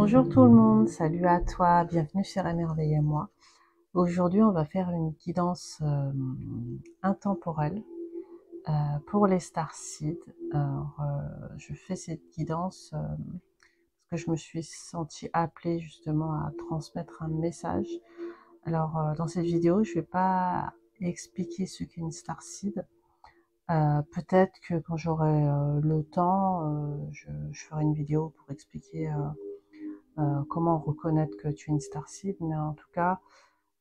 Bonjour tout le monde, salut à toi, bienvenue sur Émerveille moi. Aujourd'hui, on va faire une guidance intemporelle pour les starseeds. Alors, je fais cette guidance parce que je me suis sentie appelée justement à transmettre un message. Alors, dans cette vidéo, je ne vais pas expliquer ce qu'est une starseed. Peut-être que quand j'aurai le temps, je ferai une vidéo pour expliquer comment reconnaître que tu es une starseed, mais en tout cas,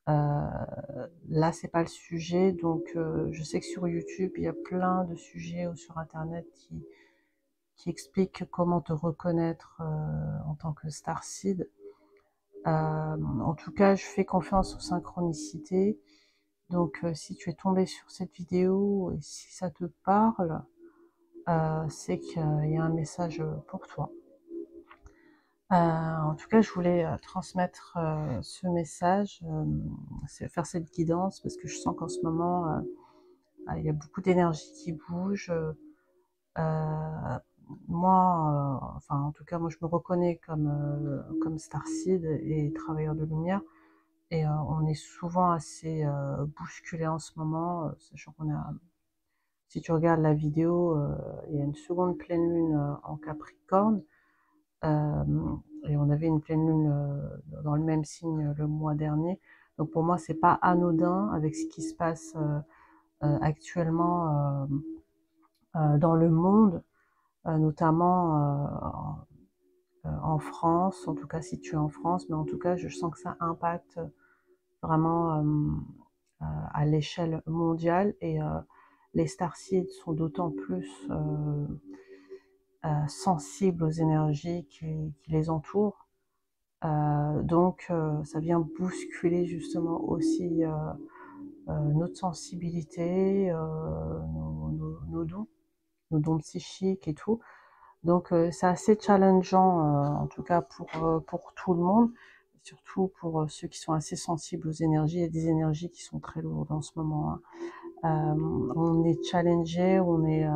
là, c'est pas le sujet. Donc, je sais que sur YouTube, il y a plein de sujets ou sur Internet qui expliquent comment te reconnaître en tant que starseed. En tout cas, je fais confiance aux synchronicités. Donc, si tu es tombé sur cette vidéo et si ça te parle, c'est qu'il y a un message pour toi. En tout cas, je voulais transmettre ce message, faire cette guidance, parce que je sens qu'en ce moment, il y a beaucoup d'énergie qui bouge. Moi, enfin, en tout cas, moi, je me reconnais comme starseed et travailleur de lumière, et on est souvent assez bousculé en ce moment, sachant qu'on a, si tu regardes la vidéo, il y a une seconde pleine lune en Capricorne. Et on avait une pleine lune dans le même signe le mois dernier. Donc pour moi, c'est pas anodin avec ce qui se passe actuellement dans le monde, notamment en France. En tout cas, si tu es en France, mais en tout cas, je sens que ça impacte vraiment à l'échelle mondiale. Et les starseeds sont d'autant plus sensibles aux énergies qui les entourent. Donc, ça vient bousculer justement aussi notre sensibilité, nos dons psychiques et tout. Donc, c'est assez challengeant, en tout cas pour tout le monde, surtout pour ceux qui sont assez sensibles aux énergies. Il y a des énergies qui sont très lourdes en ce moment, hein. On est challengé, on est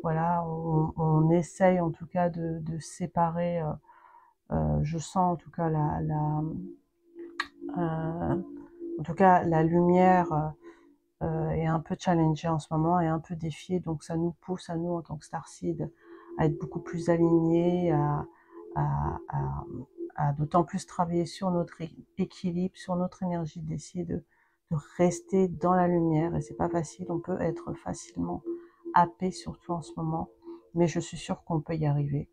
voilà, on essaye en tout cas de séparer. Je sens en tout cas en tout cas la lumière est un peu challengée en ce moment et un peu défiée, donc ça nous pousse à nous en tant que starseed à être beaucoup plus alignés, à, à, à d'autant plus travailler sur notre équilibre, sur notre énergie, d'essayer de rester dans la lumière. Et c'est pas facile, on peut être facilement happé, surtout en ce moment, mais je suis sûre qu'on peut y arriver.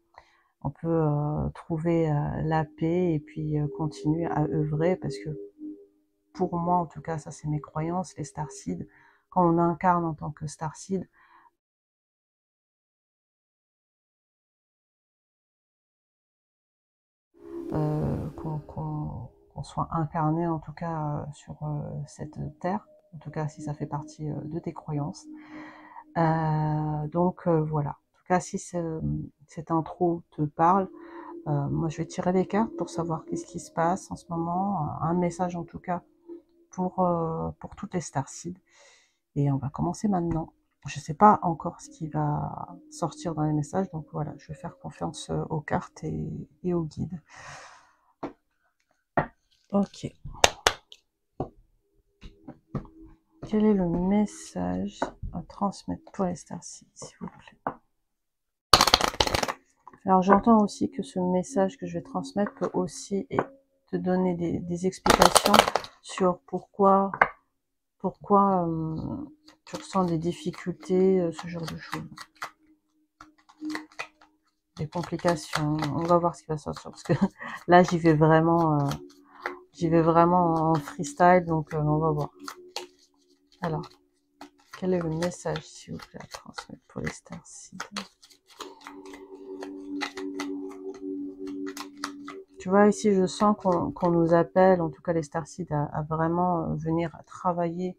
On peut trouver la paix et puis continuer à œuvrer, parce que pour moi, en tout cas, ça c'est mes croyances, les starseeds, quand on incarne en tant que starseed, qu'on soit incarné en tout cas sur cette terre, en tout cas si ça fait partie de tes croyances. Donc voilà, en tout cas si cette intro te parle, moi je vais tirer les cartes pour savoir qu'est-ce qui se passe en ce moment, un message en tout cas pour toutes les starseeds. Et on va commencer maintenant. Je ne sais pas encore ce qui va sortir dans les messages, donc voilà, je vais faire confiance aux cartes et aux guides. Ok. Quel est le message à transmettre pour les starseeds, s'il vous plaît? Alors j'entends aussi que ce message que je vais transmettre peut aussi te donner des explications sur pourquoi tu ressens des difficultés, ce genre de choses. Des complications. On va voir ce qui va sortir, parce que là j'y vais vraiment en freestyle, donc on va voir. Alors, quel est le message, s'il vous plaît, à transmettre pour les starseeds? Tu vois, ici je sens qu'on nous appelle, en tout cas les starseeds, à vraiment venir travailler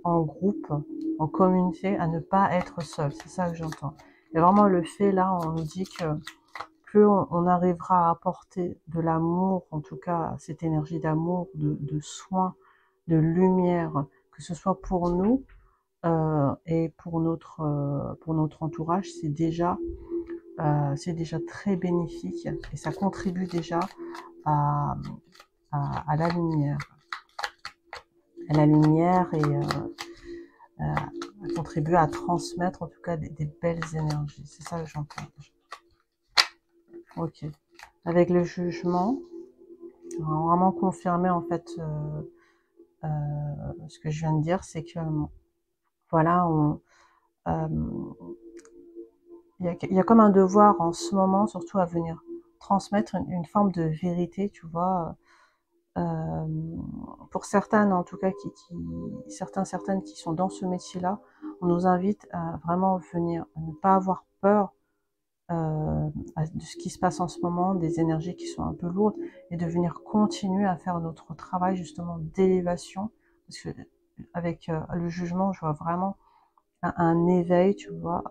en groupe, en communauté, à ne pas être seul. C'est ça que j'entends. Et vraiment le fait là, on nous dit que plus on arrivera à apporter de l'amour, en tout cas cette énergie d'amour, de soin, de lumière, que ce soit pour nous et pour notre entourage, c'est déjà c'est déjà très bénéfique et ça contribue déjà à, à la lumière. À la lumière et à contribuer à transmettre en tout cas des belles énergies. C'est ça que j'entends. Ok. Avec le jugement, on va vraiment confirmer en fait ce que je viens de dire, c'est que voilà, il y a comme un devoir en ce moment, surtout à venir transmettre une forme de vérité, tu vois, pour certaines en tout cas, certaines qui sont dans ce métier-là, on nous invite à vraiment venir, à ne pas avoir peur de ce qui se passe en ce moment, des énergies qui sont un peu lourdes, et de venir continuer à faire notre travail justement d'élévation, parce que avec le jugement, je vois vraiment un éveil, tu vois,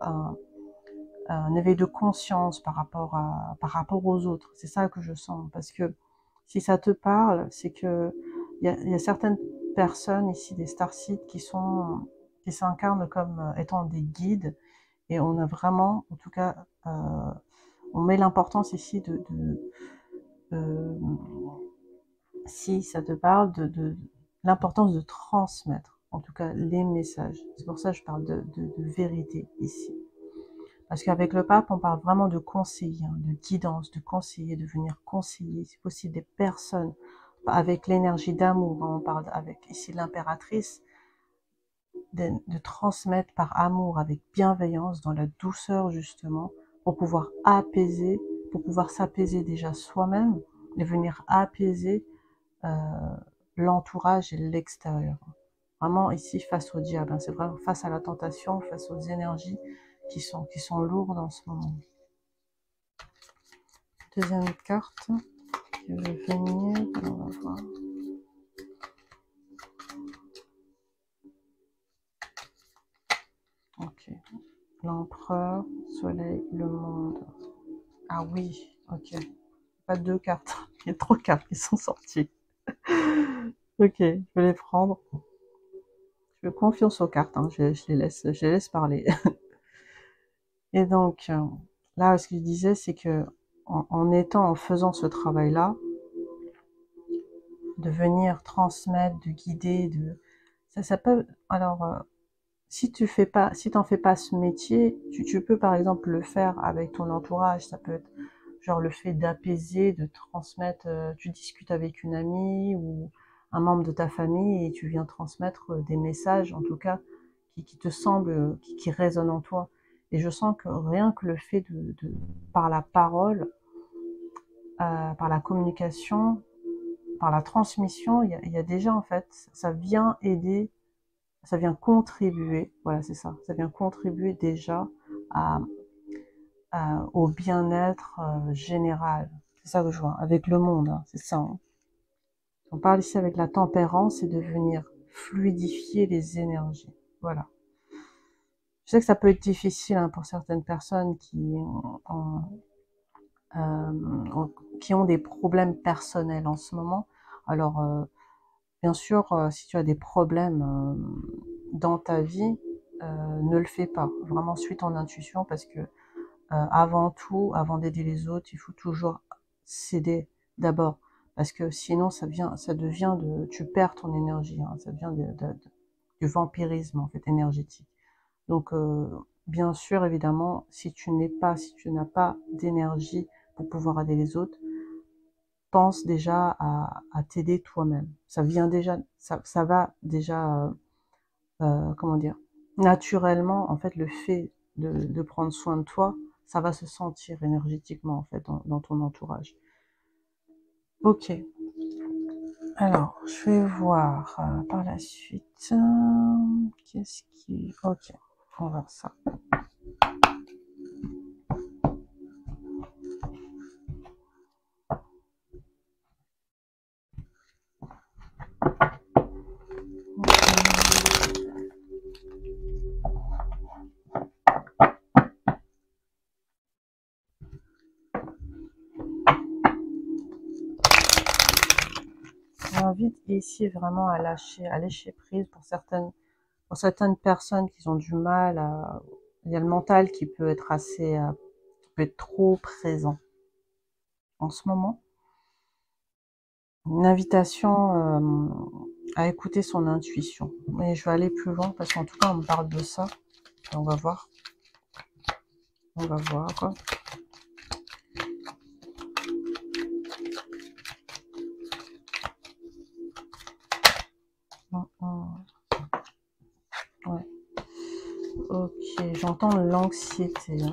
un éveil de conscience par rapport aux autres. C'est ça que je sens, parce que si ça te parle, c'est que il y a certaines personnes ici, des starseeds, qui s'incarnent comme étant des guides, et on a vraiment, en tout cas, on met l'importance ici de, si ça te parle, de l'importance de transmettre, en tout cas, les messages. C'est pour ça que je parle de vérité ici. Parce qu'avec le pape, on parle vraiment de conseiller, hein, de guidance, de conseiller, de venir conseiller, si possible, des personnes avec l'énergie d'amour. On parle avec ici l'impératrice, de transmettre par amour, avec bienveillance, dans la douceur justement, pour pouvoir apaiser, pour pouvoir s'apaiser déjà soi-même et venir apaiser euh, l'entourage et l'extérieur. Vraiment ici face au diable, hein, c'est vraiment face à la tentation, face aux énergies qui sont lourdes en ce moment. Deuxième carte qui veut venir, on va voir. Ok. L'empereur, soleil, le monde. Ah oui, ok. Pas deux cartes, il y a trois cartes qui sont sorties. Ok, je vais les prendre. Je fais confiance aux cartes, hein. Je les laisse parler. Et donc, là, ce que je disais, c'est que en faisant ce travail-là, de venir transmettre, de guider, ça peut, alors, si t'en fais pas ce métier, tu peux par exemple le faire avec ton entourage. Ça peut être genre le fait d'apaiser, de transmettre, tu discutes avec une amie ou un membre de ta famille et tu viens transmettre des messages, en tout cas, qui te semblent, qui résonnent en toi. Et je sens que rien que le fait par la parole, par la communication, par la transmission, il y a déjà en fait, ça vient aider, ça vient contribuer, voilà c'est ça, ça vient contribuer déjà à, au bien-être général. C'est ça que je vois, avec le monde, hein, c'est ça. Hein. On parle ici avec la tempérance et de venir fluidifier les énergies. Voilà. Je sais que ça peut être difficile hein, pour certaines personnes qui ont des problèmes personnels en ce moment. Alors, bien sûr, si tu as des problèmes dans ta vie, ne le fais pas. Vraiment, suis ton intuition parce que avant tout, avant d'aider les autres, il faut toujours s'aider d'abord. Parce que sinon, ça devient tu perds ton énergie. Hein, ça devient du vampirisme en fait énergétique. Donc, bien sûr, évidemment, si tu n'as pas d'énergie pour pouvoir aider les autres, pense déjà à t'aider toi-même. Ça vient déjà, ça va déjà, comment dire, naturellement, en fait, le fait de prendre soin de toi, ça va se sentir énergétiquement, en fait, dans ton entourage. Ok. Alors, je vais voir par la suite. Qu'est-ce qui... Ok, on va voir ça. J'invite ici vraiment à lâcher prise pour certaines personnes qui ont du mal à... Il y a le mental qui peut être assez peux être trop présent en ce moment. Une invitation à écouter son intuition. Mais je vais aller plus loin parce qu'en tout cas, on me parle de ça. On va voir. On va voir, quoi. Ouais. Ok, j'entends l'anxiété. Hein.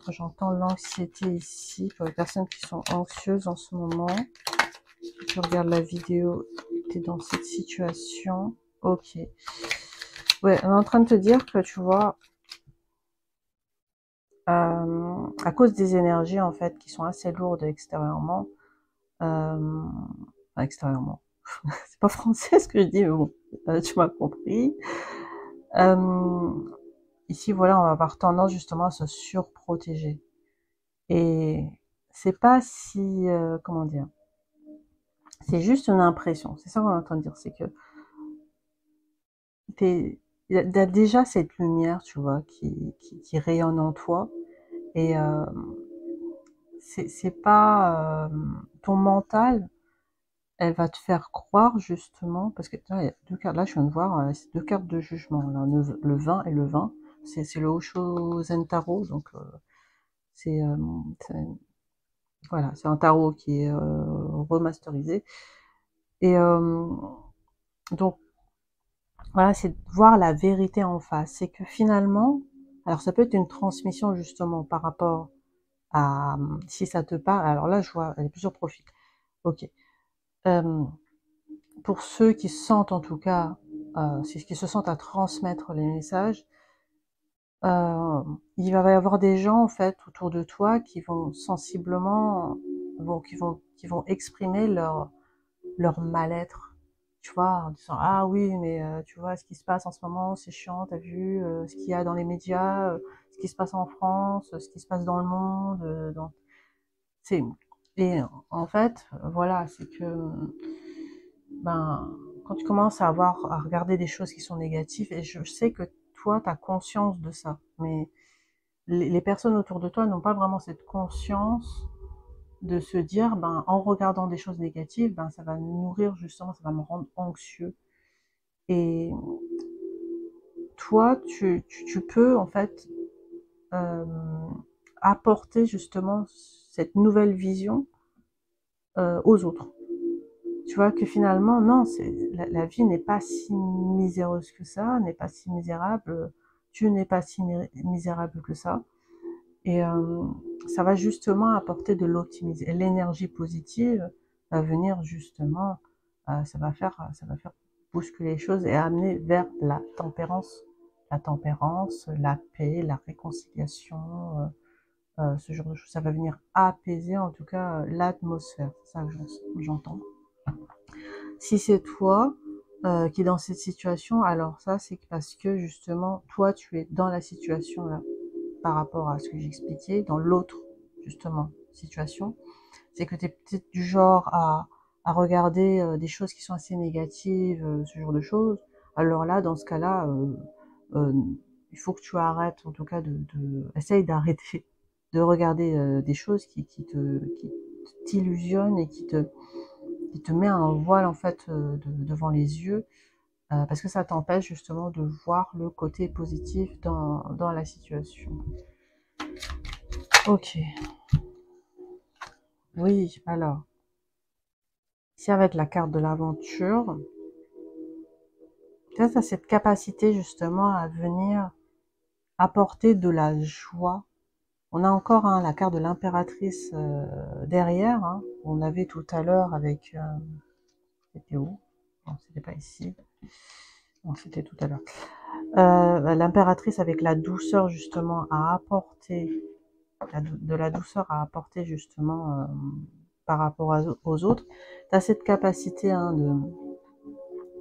J'entends l'anxiété ici pour les personnes qui sont anxieuses en ce moment. Si tu regardes la vidéo, tu es dans cette situation. Ok. Ouais, on est en train de te dire que tu vois, à cause des énergies en fait qui sont assez lourdes extérieurement, enfin, extérieurement, c'est pas français ce que je dis, mais bon, tu m'as compris. Ici, voilà, on va avoir tendance justement à se surprotéger. Et c'est pas si, comment dire, c'est juste une impression. C'est ça qu'on est en train de dire, c'est que il y a déjà cette lumière, tu vois, qui rayonne en toi. Et c'est pas ton mental, elle va te faire croire justement, parce que là, il y a deux cartes, là je viens de voir, c'est deux cartes de jugement, là, le 20 et le 20, c'est le Osho Zen Tarot, donc c'est voilà, c'est un tarot qui est remasterisé. Et donc voilà, c'est de voir la vérité en face. C'est que finalement, alors ça peut être une transmission justement par rapport à si ça te parle. Alors là, je vois, il y a plusieurs profils. Ok. Pour ceux qui sentent en tout cas, qui se sentent à transmettre les messages, il va y avoir des gens en fait autour de toi qui vont sensiblement, qui vont exprimer leur mal-être, tu vois, en disant ah oui mais tu vois ce qui se passe en ce moment c'est chiant, t'as vu ce qu'il y a dans les médias, ce qui se passe en France, ce qui se passe dans le monde, c'est et en fait voilà c'est que ben quand tu commences à regarder des choses qui sont négatives, et je sais que toi tu as conscience de ça, mais les personnes autour de toi n'ont pas vraiment cette conscience de se dire, ben, en regardant des choses négatives, ben, ça va me nourrir justement, ça va me rendre anxieux. Et toi, tu peux en fait euh, apporter justement cette nouvelle vision aux autres. Tu vois que finalement, non, la vie n'est pas si miséreuse que ça, n'est pas si misérable, tu n'es pas si misérable que ça. Et ça va justement apporter de l'optimisme. Et l'énergie positive va venir justement, ça va faire bousculer les choses et amener vers la tempérance, la paix, la réconciliation, ce genre de choses. Ça va venir apaiser en tout cas l'atmosphère. C'est ça que j'entends. Si c'est toi qui est dans cette situation, alors ça c'est parce que justement toi tu es dans la situation là par rapport à ce que j'expliquais dans l'autre justement situation, c'est que tu es peut-être du genre à regarder des choses qui sont assez négatives, ce genre de choses. Alors là, dans ce cas-là, euh, il faut que tu arrêtes, en tout cas, essaye d'arrêter de regarder des choses qui t'illusionnent et qui te met un voile en fait devant les yeux, parce que ça t'empêche justement de voir le côté positif dans la situation. Ok, oui, alors, ici avec la carte de l'aventure, tu as cette capacité justement à venir apporter de la joie. On a encore hein, la carte de l'impératrice derrière, hein, on avait tout à l'heure avec... c'était où? Non, c'était pas ici. Non, c'était tout à l'heure. L'impératrice avec la douceur justement à apporter, de la douceur à apporter justement par rapport aux autres. Tu as cette capacité hein,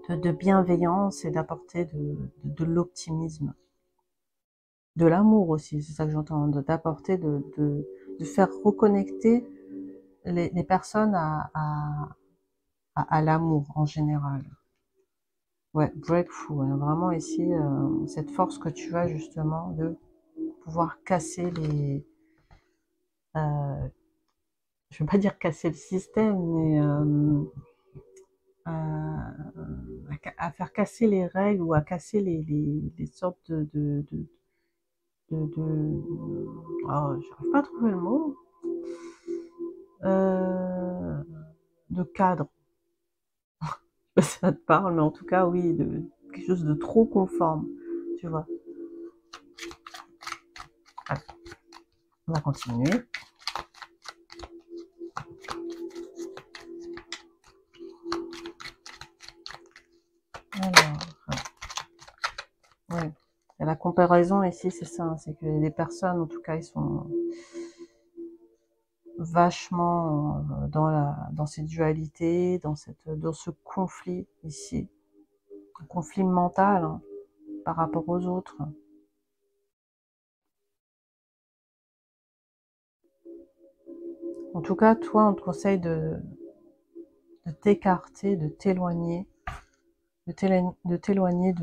de bienveillance et d'apporter de l'optimisme. De l'amour aussi, c'est ça que j'entends, d'apporter, de faire reconnecter les personnes à l'amour en général. Ouais, breakthrough, hein, vraiment ici, cette force que tu as justement de pouvoir casser je ne vais pas dire casser le système, mais à faire casser les règles ou à casser les sortes oh, j'arrive pas à trouver le mot, euh, de cadre. Ça te parle, mais en tout cas, oui, de quelque chose de trop conforme, tu vois. Allez, on va continuer. Alors, ouais. Et la comparaison ici, c'est ça, c'est que les personnes, en tout cas, ils sont vachement dans cette dualité, dans ce conflit ici, un conflit mental, hein, par rapport aux autres. En tout cas, toi, on te conseille de t'écarter, de t'éloigner, de t'éloigner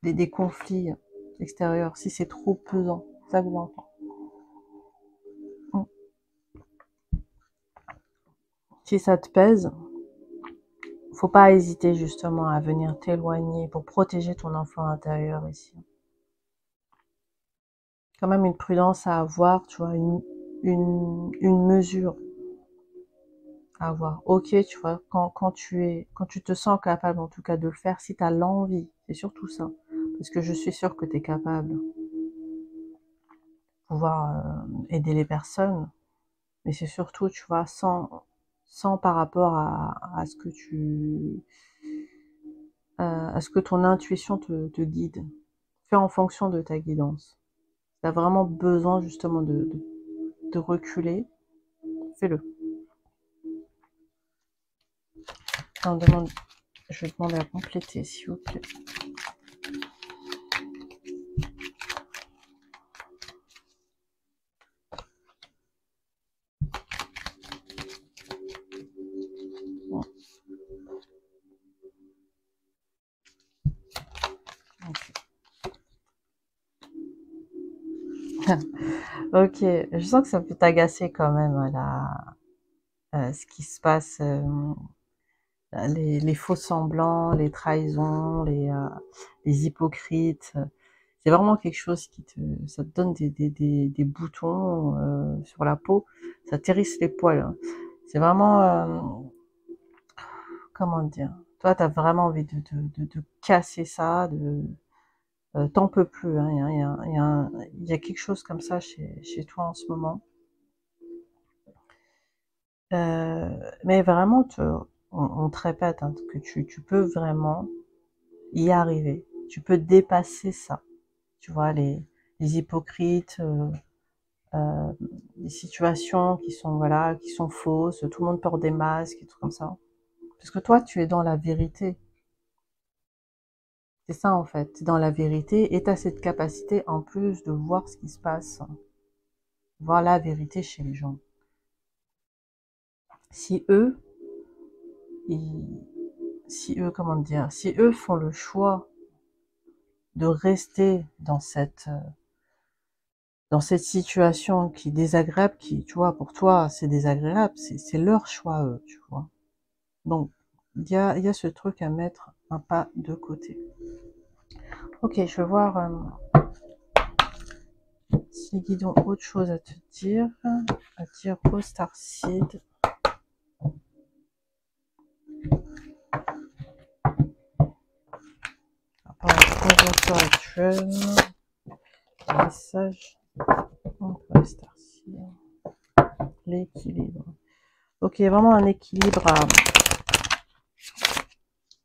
des conflits extérieurs, si c'est trop pesant. C'est ça que j'entends. Si ça te pèse, faut pas hésiter justement à venir t'éloigner pour protéger ton enfant intérieur ici. Quand même une prudence à avoir, tu vois, une mesure à avoir. Ok, tu vois, quand tu te sens capable en tout cas de le faire, si tu as l'envie, c'est surtout ça. Parce que je suis sûre que tu es capable de pouvoir aider les personnes, mais c'est surtout, tu vois, sans par rapport à ce que à ce que ton intuition te guide. Fais en fonction de ta guidance. Si tu as vraiment besoin justement de reculer, fais-le. Je vais demander à compléter, s'il vous plaît. Ok, je sens que ça peut t'agacer quand même, ce qui se passe, les faux semblants, les trahisons, les hypocrites. C'est vraiment quelque chose ça te donne des boutons sur la peau, ça t'hérisse les poils, hein. C'est vraiment, comment dire, toi, t'as vraiment envie de casser ça, t'en peux plus, hein. Il y a quelque chose comme ça chez toi en ce moment. Mais vraiment, on te répète, hein, que tu peux vraiment y arriver. Tu peux dépasser ça. Tu vois, les hypocrites, les situations qui sont, voilà, qui sont fausses, tout le monde porte des masques et tout comme ça. Parce que toi, tu es dans la vérité. C'est ça, en fait. Tu es dans la vérité et tu as cette capacité, en plus, de voir ce qui se passe. Voir la vérité chez les gens. Si eux, comment dire, si eux font le choix de rester dans cette situation qui est désagréable, qui, tu vois, pour toi, c'est désagréable, c'est leur choix, eux, tu vois. Donc, il y a ce truc à mettre un pas de côté. Ok, je vais voir si les guides ont autre chose à te dire, au Starseed. Par rapport à la conjoncture actuelle, message pour les Starseed. L'équilibre. Ok, il y a vraiment un équilibre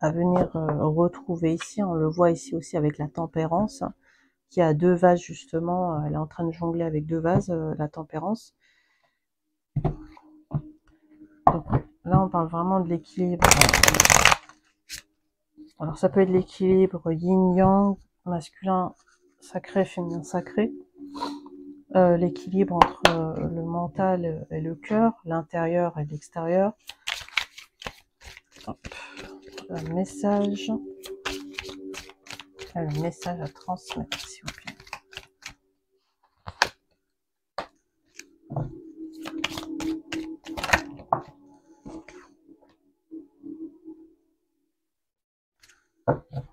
à venir retrouver ici. On le voit ici aussi avec la tempérance, hein, qui a deux vases justement. Elle est en train de jongler avec deux vases, la tempérance. Donc là, on parle vraiment de l'équilibre. Alors ça peut être l'équilibre yin-yang, masculin sacré, féminin sacré. L'équilibre entre le mental et le cœur, l'intérieur et l'extérieur. Un message à transmettre, s'il vous plaît.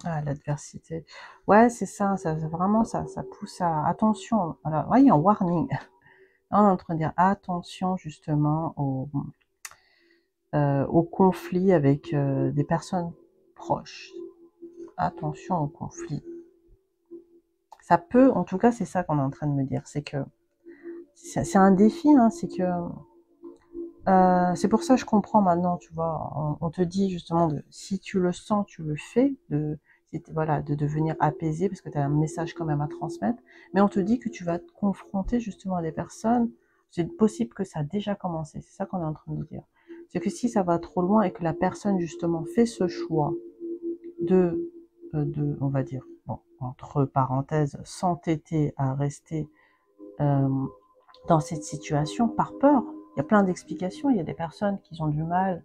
Ah, l'adversité. Ouais, c'est ça, vraiment, ça pousse à, attention. Alors, ouais, il y a un warning. Là, on est en train de dire attention, justement, au conflit avec des personnes proches. Attention au conflit. Ça peut, en tout cas, c'est ça qu'on est en train de me dire, c'est que c'est un défi, hein, c'est que c'est pour ça que je comprends maintenant, tu vois, on te dit justement, si tu le sens, tu le fais, voilà, de devenir apaisé, parce que tu as un message quand même à transmettre, mais on te dit que tu vas te confronter justement à des personnes, c'est possible que ça a déjà commencé, c'est ça qu'on est en train de dire. C'est que si ça va trop loin et que la personne justement fait ce choix on va dire, bon, entre parenthèses, s'entêter à rester euh, dans cette situation par peur. Il y a plein d'explications. Il y a des personnes qui ont du mal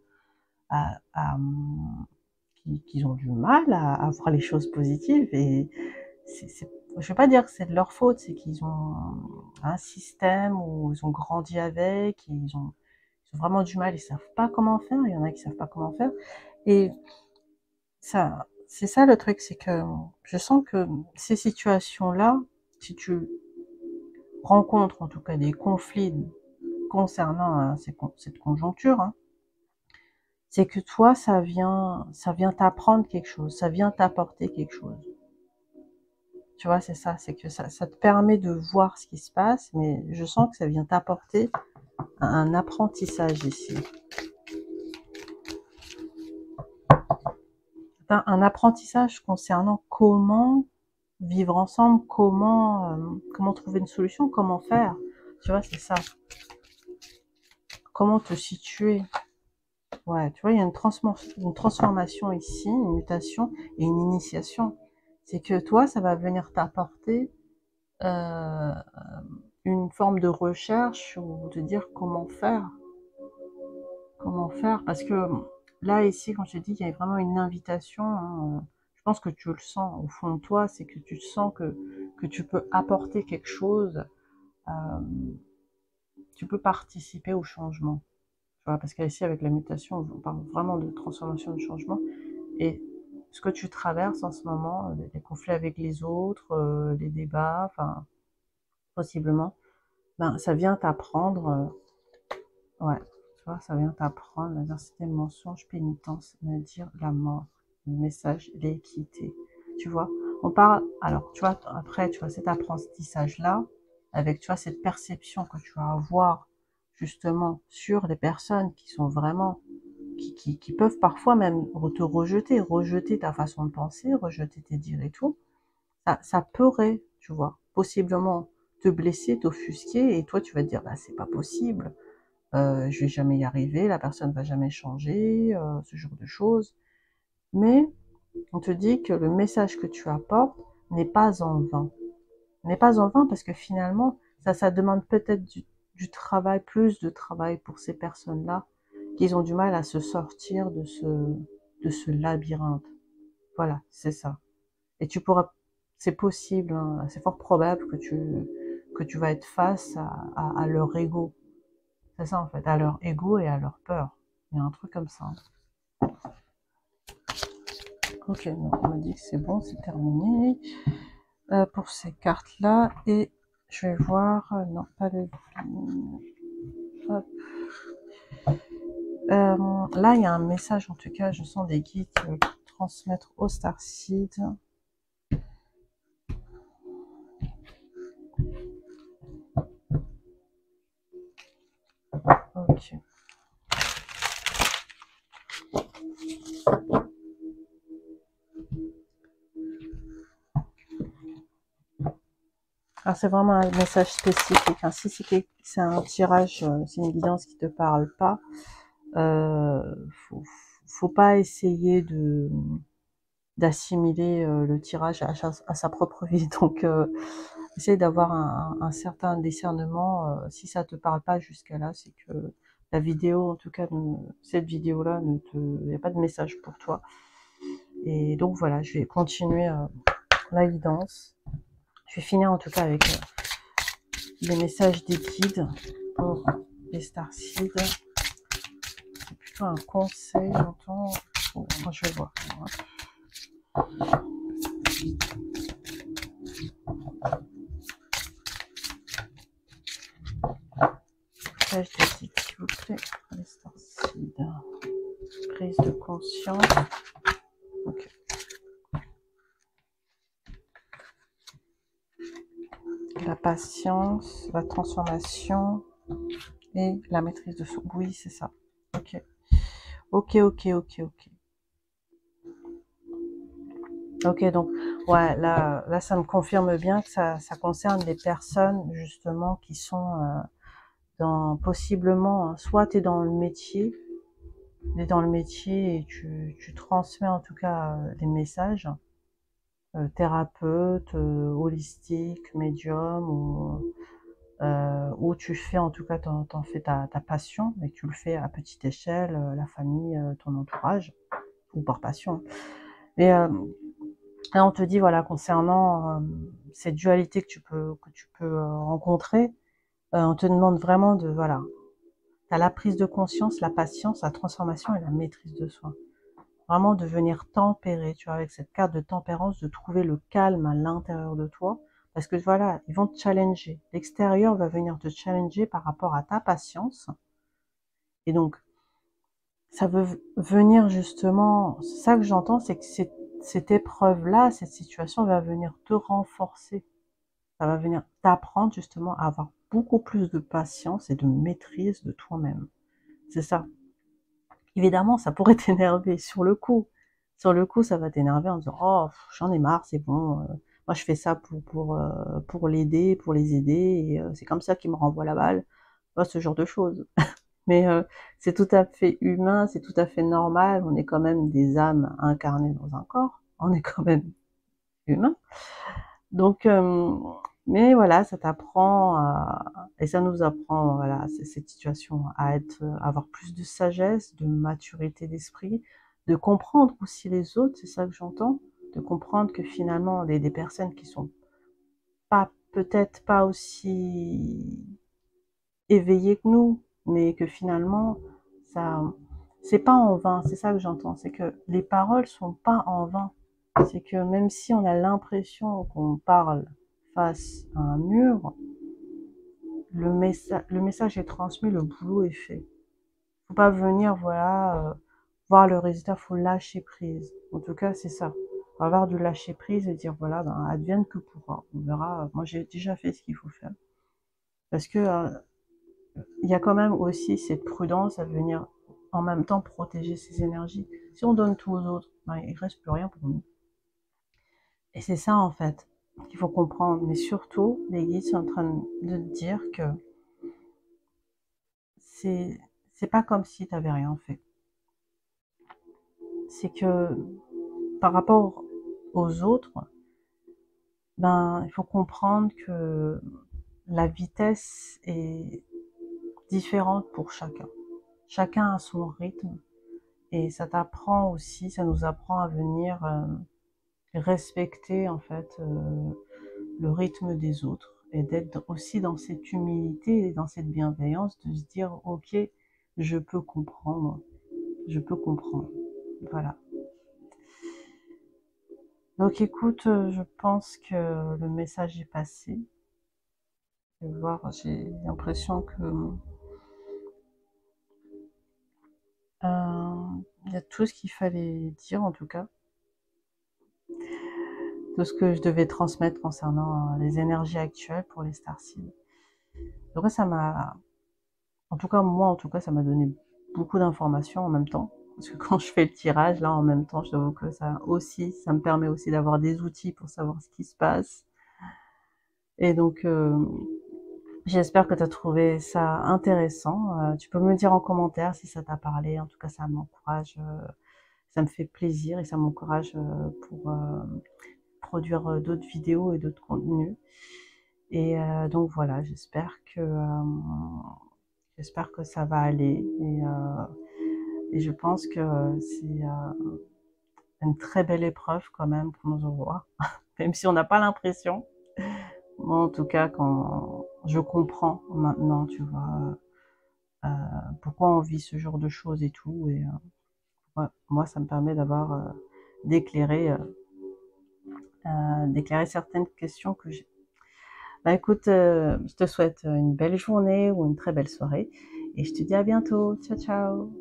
qui ont du mal à voir les choses positives et je vais pas dire que c'est de leur faute, c'est qu'ils ont un système où ils ont grandi avec, ils ont vraiment du mal, ils savent pas comment faire. Il y en a qui savent pas comment faire et ça, c'est ça le truc, c'est que je sens que ces situations-là, si tu rencontres en tout cas des conflits concernant cette conjoncture, hein, c'est que toi, ça vient t'apprendre quelque chose, ça vient t'apporter quelque chose. Tu vois, c'est ça, c'est que ça te permet de voir ce qui se passe, mais je sens que ça vient t'apporter un apprentissage ici. Un apprentissage concernant comment vivre ensemble, comment trouver une solution, comment faire. Tu vois, c'est ça. Comment te situer. Ouais, tu vois, il y a une transformation ici, une mutation et une initiation. C'est que toi, ça va venir t'apporter euh, une forme de recherche ou de dire comment faire. Comment faire. Parce que là, ici, quand je te dis, il y a vraiment une invitation. Hein, je pense que tu le sens au fond de toi, c'est que tu sens que tu peux apporter quelque chose. Euh, tu peux participer au changement. Tu vois, parce qu'ici, avec la mutation, on parle vraiment de transformation, de changement. Et ce que tu traverses en ce moment, les conflits avec les autres, les débats, enfin, possiblement, ben, ça vient t'apprendre, ouais, tu vois, ça vient t'apprendre l'adversité, le mensonge, pénitence, me dire la mort, le message, l'équité. Tu vois, on parle, alors, tu vois, après, tu vois, cet apprentissage-là, avec, tu vois, cette perception que tu vas avoir, justement, sur les personnes qui sont vraiment qui peuvent parfois même te rejeter ta façon de penser, rejeter tes dires et tout, ça pourrait, tu vois, possiblement te blesser, t'offusquer, et toi tu vas te dire, bah c'est pas possible, je vais jamais y arriver, la personne va jamais changer, ce genre de choses. Mais on te dit que le message que tu apportes n'est pas en vain. N'est pas en vain parce que finalement, ça demande peut-être du travail, plus de travail pour ces personnes-là, qu'ils ont du mal à se sortir de ce labyrinthe. Voilà, c'est ça. Et tu pourras, c'est possible, hein, c'est fort probable que tu vas être face à leur ego. C'est ça en fait, à leur ego et à leur peur. Il y a un truc comme ça. Ok, donc on m'a dit que c'est bon, c'est terminé pour ces cartes-là. Et je vais voir, non, pas le... Hop. Là, il y a un message, en tout cas, je sens des guides transmettre au Starseed. Ok. Alors, c'est vraiment un message spécifique. Hein. Si c'est un tirage, c'est une guidance qui te parle pas, faut pas essayer d'assimiler le tirage à sa propre vie. Donc, essaye d'avoir un certain discernement. Si ça te parle pas jusqu'à là, c'est que la vidéo, en tout cas, cette vidéo-là, il n'y a pas de message pour toi. Et donc voilà, je vais continuer la guidance. Je vais finir en tout cas avec les messages des guides pour les Starseed. C'est plutôt un conseil, j'entends. Bon, moi je vais voir. Page d'éthique, s'il vous plaît. Les starcides. Prise de conscience. Ok. La patience, la transformation et la maîtrise de soi. Oui, c'est ça. Ok. Ok, ok, ok, ok. Ok, donc, ouais, là, ça me confirme bien que ça concerne les personnes, justement, qui sont possiblement, hein, soit tu es dans le métier, et tu transmets en tout cas des messages, thérapeute, holistique, médium, ou tu fais en tout cas, t'en fais ta passion, et tu le fais à petite échelle, la famille, ton entourage, ou par passion. Et là, on te dit, voilà, concernant cette dualité que tu peux rencontrer, on te demande vraiment de, voilà, tu as la prise de conscience, la patience, la transformation et la maîtrise de soi. Vraiment de venir tempérer, tu vois, avec cette carte de tempérance, de trouver le calme à l'intérieur de toi. Parce que voilà, ils vont te challenger. L'extérieur va venir te challenger par rapport à ta patience. Et donc, ça veut venir justement, c'est ça que j'entends, c'est que cette épreuve-là, cette situation va venir te renforcer. Ça va venir t'apprendre justement à avoir beaucoup plus de patience et de maîtrise de toi-même. C'est ça. Évidemment, ça pourrait t'énerver sur le coup. Sur le coup, ça va t'énerver en disant: «Oh, j'en ai marre, c'est bon, moi je fais ça pour l'aider, pour les aider et c'est comme ça qu'il me renvoie la balle». Tu ce genre de choses. Mais c'est tout à fait humain, c'est tout à fait normal, on est quand même des âmes incarnées dans un corps, on est quand même humain. Donc mais voilà, ça t'apprend et ça nous apprend, voilà, cette situation à avoir plus de sagesse, de maturité d'esprit, de comprendre aussi les autres, c'est ça que j'entends, de comprendre que finalement des personnes qui sont peut-être pas aussi éveillées que nous, mais que finalement ça c'est pas en vain, c'est ça que j'entends, c'est que les paroles sont pas en vain. C'est que même si on a l'impression qu'on parle face à un mur, le message est transmis, le boulot est fait. Faut pas venir, voilà, voir le résultat, faut lâcher prise. En tout cas, c'est ça. Faut avoir du lâcher prise et dire, voilà, ben, advienne que pourra. On verra. Moi, j'ai déjà fait ce qu'il faut faire. Parce que il y a quand même aussi cette prudence à venir en même temps protéger ses énergies. Si on donne tout aux autres, ben, il reste plus rien pour nous. Et c'est ça, en fait, qu'il faut comprendre. Mais surtout, les guides sont en train de te dire que c'est pas comme si tu n'avais rien fait. C'est que par rapport aux autres, ben, il faut comprendre que la vitesse est différente pour chacun. Chacun a son rythme et ça t'apprend aussi, ça nous apprend à venir respecter en fait le rythme des autres et d'être aussi dans cette humilité et dans cette bienveillance de se dire ok, je peux comprendre, je peux comprendre, voilà. Donc écoute, je pense que le message est passé. Je vais voir, j'ai l'impression que il y a tout ce qu'il fallait dire en tout cas, tout ce que je devais transmettre concernant les énergies actuelles pour les starseeds. Donc ça m'a, en tout cas moi en tout cas, ça m'a donné beaucoup d'informations en même temps. Parce que quand je fais le tirage, là en même temps, je t'avoue que ça aussi, ça me permet aussi d'avoir des outils pour savoir ce qui se passe. Et donc j'espère que tu as trouvé ça intéressant. Tu peux me dire en commentaire si ça t'a parlé. En tout cas, ça m'encourage, ça me fait plaisir et ça m'encourage pour produire d'autres vidéos et d'autres contenus. Et donc voilà, j'espère que ça va aller. Et je pense que c'est une très belle épreuve quand même pour nous envoie, même si on n'a pas l'impression. Moi, en tout cas, quand je comprends maintenant, tu vois, pourquoi on vit ce genre de choses et tout. Et ouais, moi, ça me permet d'éclairer d'éclairer certaines questions que j'ai. Bah écoute, je te souhaite une belle journée ou une très belle soirée et je te dis à bientôt. Ciao, ciao.